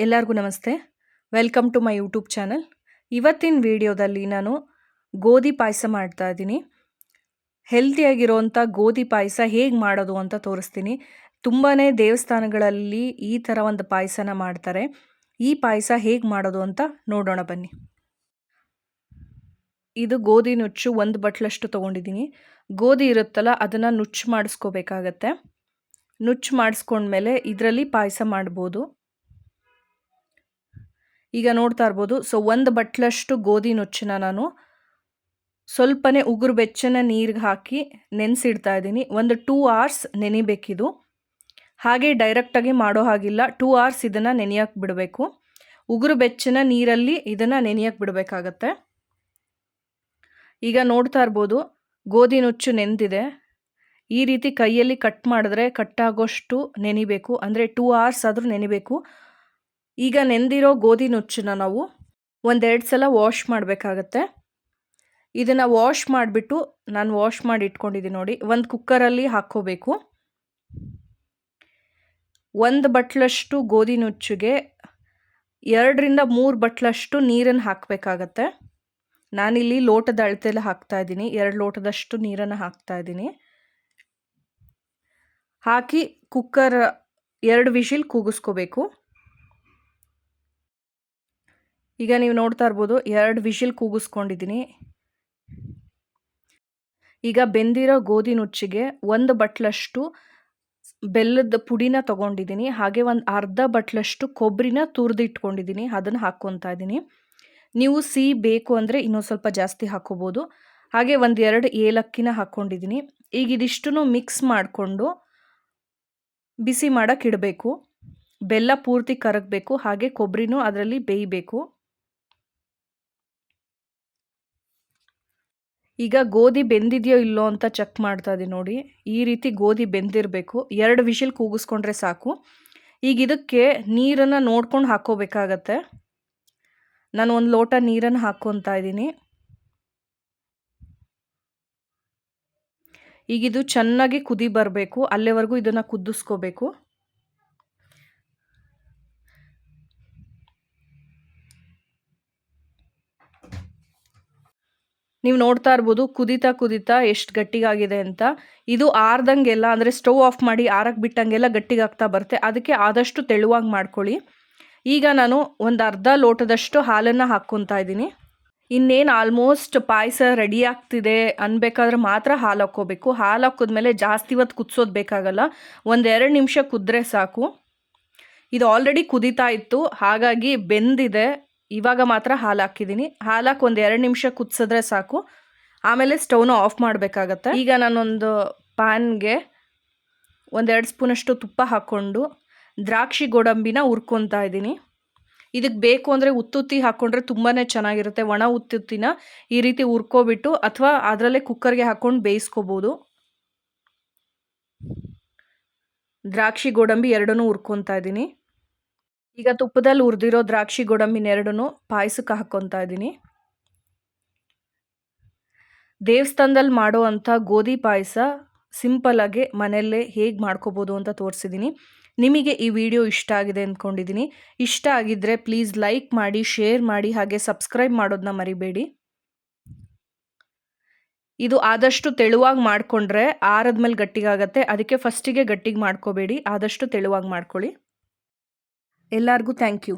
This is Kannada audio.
ಎಲ್ಲರಿಗೂ ನಮಸ್ತೆ. Welcome to my YouTube channel. ಇವತ್ತಿನ ವಿಡಿಯೋದಲ್ಲಿ ನಾನು ಗೋಧಿ ಪಾಯಸ ಮಾಡ್ತಾ ಇದ್ದೀನಿ. ಹೆಲ್ತಿಯಾಗಿರೋವಂಥ ಗೋಧಿ ಪಾಯಸ ಹೇಗೆ ಮಾಡೋದು ಅಂತ ತೋರಿಸ್ತೀನಿ. ತುಂಬಾ ದೇವಸ್ಥಾನಗಳಲ್ಲಿ ಈ ಥರ ಒಂದು ಪಾಯಸನ ಮಾಡ್ತಾರೆ. ಈ ಪಾಯಸ ಹೇಗೆ ಮಾಡೋದು ಅಂತ ನೋಡೋಣ ಬನ್ನಿ. ಇದು ಗೋಧಿ ನುಚ್ಚು 1 ಬಟ್ಲಷ್ಟು ತೊಗೊಂಡಿದ್ದೀನಿ. ಗೋಧಿ ಇರುತ್ತಲ್ಲ ಅದನ್ನು ನುಚ್ಚು ಮಾಡಿಸ್ಕೋಬೇಕಾಗತ್ತೆ. ನುಚ್ಚು ಮಾಡಿಸ್ಕೊಂಡ್ಮೇಲೆ ಇದರಲ್ಲಿ ಪಾಯಸ ಮಾಡ್ಬೋದು. ಈಗ ನೋಡ್ತಾ ಇರ್ಬೋದು. 1 ಬಟ್ಲಷ್ಟು ಗೋಧಿ ನುಚ್ಚನ್ನ ನಾನು ಸ್ವಲ್ಪನೇ ಉಗುರು ಬೆಚ್ಚನ ನೀರಿಗೆ ಹಾಕಿ ನೆನೆಸಿಡ್ತಾ ಇದ್ದೀನಿ. ಒಂದು 2 hours ನೆನಿಬೇಕಿದು. ಹಾಗೆ ಡೈರೆಕ್ಟಾಗಿ ಮಾಡೋ ಹಾಗಿಲ್ಲ. 2 hours ಇದನ್ನು ನೆನೆಯೋಕ್ಕೆ ಬಿಡಬೇಕು. ಉಗುರು ಬೆಚ್ಚನ ನೀರಲ್ಲಿ ಇದನ್ನು ನೆನೆಯೋಕ್ಕೆ ಬಿಡಬೇಕಾಗತ್ತೆ. ಈಗ ನೋಡ್ತಾ ಇರ್ಬೋದು ಗೋಧಿ ನುಚ್ಚು ನೆಂದಿದೆ. ಈ ರೀತಿ ಕೈಯಲ್ಲಿ ಕಟ್ ಮಾಡಿದ್ರೆ ಕಟ್ಟಾಗೋಷ್ಟು ನೆನಿಬೇಕು. ಅಂದರೆ 2 hours ಆದರೂ ನೆನಿಬೇಕು. ಈಗ ನೆಂದಿರೋ ಗೋಧಿ ನುಚ್ಚನ್ನ ನಾವು 1-2 ಸಲ ವಾಶ್ ಮಾಡಬೇಕಾಗತ್ತೆ. ಇದನ್ನು ವಾಶ್ ಮಾಡಿಬಿಟ್ಟು ನಾನು ವಾಶ್ ಮಾಡಿ ಇಟ್ಕೊಂಡಿದ್ದೀನಿ ನೋಡಿ. ಒಂದು ಕುಕ್ಕರಲ್ಲಿ ಹಾಕ್ಕೋಬೇಕು. 1 ಬಟ್ಲಷ್ಟು ಗೋಧಿ ನುಚ್ಚಿಗೆ 2-3 ಬಟ್ಲಷ್ಟು ನೀರನ್ನು ಹಾಕಬೇಕಾಗತ್ತೆ. ನಾನಿಲ್ಲಿ ಲೋಟದ ಅಳತೆಲ್ಲ ಹಾಕ್ತಾ ಇದ್ದೀನಿ. 2 ಲೋಟದಷ್ಟು ನೀರನ್ನು ಹಾಕ್ತಾ ಇದ್ದೀನಿ. ಹಾಕಿ ಕುಕ್ಕರ್ 2 ವಿಷಿಲ್ ಕೂಗಿಸ್ಕೋಬೇಕು. ಈಗ ನೀವು ನೋಡ್ತಾ ಇರ್ಬೋದು 2 ವಿಷಿಲ್ ಕೂಗಿಸ್ಕೊಂಡಿದ್ದೀನಿ. ಈಗ ಬೆಂದಿರೋ ಗೋಧಿ ನುಚ್ಚಿಗೆ 1 ಬಟ್ಲಷ್ಟು ಬೆಲ್ಲದ ಪುಡಿನ ತೊಗೊಂಡಿದ್ದೀನಿ. ಹಾಗೆ ಒಂದು ಅರ್ಧ ಬಟ್ಲಷ್ಟು ಕೊಬ್ಬರಿನ ತುರಿದು ಇಟ್ಕೊಂಡಿದ್ದೀನಿ. ಅದನ್ನು ಹಾಕ್ಕೊತಾ ಇದ್ದೀನಿ. ನೀವು ಸಿಹಿ ಬೇಕು ಅಂದರೆ ಇನ್ನೊಂದು ಸ್ವಲ್ಪ ಜಾಸ್ತಿ ಹಾಕ್ಕೋಬೋದು. ಹಾಗೆ 1-2 ಏಲಕ್ಕಿನ ಹಾಕ್ಕೊಂಡಿದ್ದೀನಿ. ಈಗ ಇದಿಷ್ಟನ್ನು ಮಿಕ್ಸ್ ಮಾಡಿಕೊಂಡು ಬಿಸಿ ಮಾಡೋಕ್ಕೆ ಇಡಬೇಕು. ಬೆಲ್ಲ ಪೂರ್ತಿ ಕರಗಬೇಕು. ಹಾಗೆ ಕೊಬ್ಬರಿನೂ ಅದರಲ್ಲಿ ಬೇಯಬೇಕು. ಈಗ ಗೋಧಿ ಬೆಂದಿದೆಯೋ ಇಲ್ಲೋ ಅಂತ ಚೆಕ್ ಮಾಡ್ತಾ ಇದ್ದೀನಿ ನೋಡಿ. ಈ ರೀತಿ ಗೋಧಿ ಬೆಂದಿರಬೇಕು. 2 ವಿಷಿಲ್ ಕೂಗಿಸ್ಕೊಂಡ್ರೆ ಸಾಕು. ಈಗ ಇದಕ್ಕೆ ನೀರನ್ನು ನೋಡ್ಕೊಂಡು ಹಾಕ್ಕೋಬೇಕಾಗತ್ತೆ. ನಾನು 1 ಲೋಟ ನೀರನ್ನು ಹಾಕ್ಕೊತಾ ಇದ್ದೀನಿ. ಈಗ ಇದು ಚೆನ್ನಾಗಿ ಕುದಿ ಬರಬೇಕು. ಅಲ್ಲಿವರೆಗೂ ಇದನ್ನು ಕುದಿಸ್ಕೋಬೇಕು. ನೀವು ನೋಡ್ತಾ ಇರ್ಬೋದು ಕುದೀತಾ ಎಷ್ಟು ಗಟ್ಟಿಗಾಗಿದೆ ಅಂತ. ಇದು ಆರ್ದಂಗೆಲ್ಲ ಅಂದರೆ ಸ್ಟವ್ ಆಫ್ ಮಾಡಿ ಆರಕ್ಕೆ ಬಿಟ್ಟಂಗೆಲ್ಲ ಗಟ್ಟಿಗಾಗ್ತಾ ಬರುತ್ತೆ. ಅದಕ್ಕೆ ಆದಷ್ಟು ತೆಳುವಾಗಿ ಮಾಡ್ಕೊಳ್ಳಿ. ಈಗ ನಾನು ಒಂದು ಅರ್ಧ ಲೋಟದಷ್ಟು ಹಾಲನ್ನು ಹಾಕ್ಕೊತಾ ಇದ್ದೀನಿ. ಇನ್ನೇನು ಆಲ್ಮೋಸ್ಟ್ ಪಾಯಸ ರೆಡಿ ಆಗ್ತಿದೆ ಅನ್ಬೇಕಾದ್ರೆ ಮಾತ್ರ ಹಾಲು ಹಾಕ್ಕೋಬೇಕು. ಹಾಲು ಹಾಕಿದ್ಮೇಲೆ ಜಾಸ್ತಿ ಹೊತ್ತು ಕುದಿಸೋದು ಬೇಕಾಗಲ್ಲ. 1-2 ನಿಮಿಷ ಕುದ್ರೆ ಸಾಕು. ಇದು ಆಲ್ರೆಡಿ ಕುದೀತಾ ಇತ್ತು, ಹಾಗಾಗಿ ಬೆಂದಿದೆ. ಇವಾಗ ಮಾತ್ರ ಹಾಲು ಹಾಕಿದ್ದೀನಿ. ಹಾಲು ಹಾಕಿ 1-2 ನಿಮಿಷ ಕುದಿಸಿದ್ರೆ ಸಾಕು. ಆಮೇಲೆ ಸ್ಟವ್ನ ಆಫ್ ಮಾಡಬೇಕಾಗತ್ತೆ. ಈಗ ನಾನೊಂದು ಪ್ಯಾನ್ಗೆ 1-2 ಸ್ಪೂನಷ್ಟು ತುಪ್ಪ ಹಾಕ್ಕೊಂಡು ದ್ರಾಕ್ಷಿ ಗೋಡಂಬಿನ ಹುರ್ಕೊತಾ ಇದ್ದೀನಿ. ಇದಕ್ಕೆ ಬೇಕು ಅಂದರೆ ಉತ್ತುತ್ತಿ ಹಾಕ್ಕೊಂಡ್ರೆ ತುಂಬಾ ಚೆನ್ನಾಗಿರುತ್ತೆ. ಒಣ ಉತ್ತುತ್ತಿನ ಈ ರೀತಿ ಹುರ್ಕೊಬಿಟ್ಟು ಅಥವಾ ಅದರಲ್ಲೇ ಕುಕ್ಕರ್ಗೆ ಹಾಕ್ಕೊಂಡು ಬೇಯಿಸ್ಕೋಬೋದು. ದ್ರಾಕ್ಷಿ ಗೋಡಂಬಿ 2 ಹುರ್ಕೊತಾ ಇದ್ದೀನಿ. ಈಗ ತುಪ್ಪದಲ್ಲಿ ಹುರಿದಿರೋ ದ್ರಾಕ್ಷಿ ಗೋಡಂಬಿನ 2 ಪಾಯಸಕ್ಕೆ ಹಾಕ್ಕೊತಾ ಇದ್ದೀನಿ. ದೇವಸ್ಥಾನದಲ್ಲಿ ಮಾಡೋ ಅಂಥ ಗೋಧಿ ಪಾಯಸ ಸಿಂಪಲ್ಲಾಗಿ ಮನೆಯಲ್ಲೇ ಹೇಗೆ ಮಾಡ್ಕೋಬೋದು ಅಂತ ತೋರಿಸಿದ್ದೀನಿ. ನಿಮಗೆ ಈ ವಿಡಿಯೋ ಇಷ್ಟ ಆಗಿದೆ ಅಂದ್ಕೊಂಡಿದ್ದೀನಿ. ಇಷ್ಟ ಆಗಿದ್ದರೆ ಪ್ಲೀಸ್ ಲೈಕ್ ಮಾಡಿ, ಶೇರ್ ಮಾಡಿ, ಹಾಗೆ ಸಬ್ಸ್ಕ್ರೈಬ್ ಮಾಡೋದನ್ನ ಮರಿಬೇಡಿ. ಇದು ಆದಷ್ಟು ತೆಳುವಾಗಿ ಮಾಡಿಕೊಂಡ್ರೆ ಆರದ್ಮೇಲೆ ಗಟ್ಟಿಗಾಗತ್ತೆ. ಅದಕ್ಕೆ ಫಸ್ಟಿಗೆ ಗಟ್ಟಿಗೆ ಮಾಡ್ಕೋಬೇಡಿ, ಆದಷ್ಟು ತೆಳುವಾಗಿ ಮಾಡ್ಕೊಳ್ಳಿ. ಎಲ್ಲರಿಗೂ ಥ್ಯಾಂಕ್ ಯು.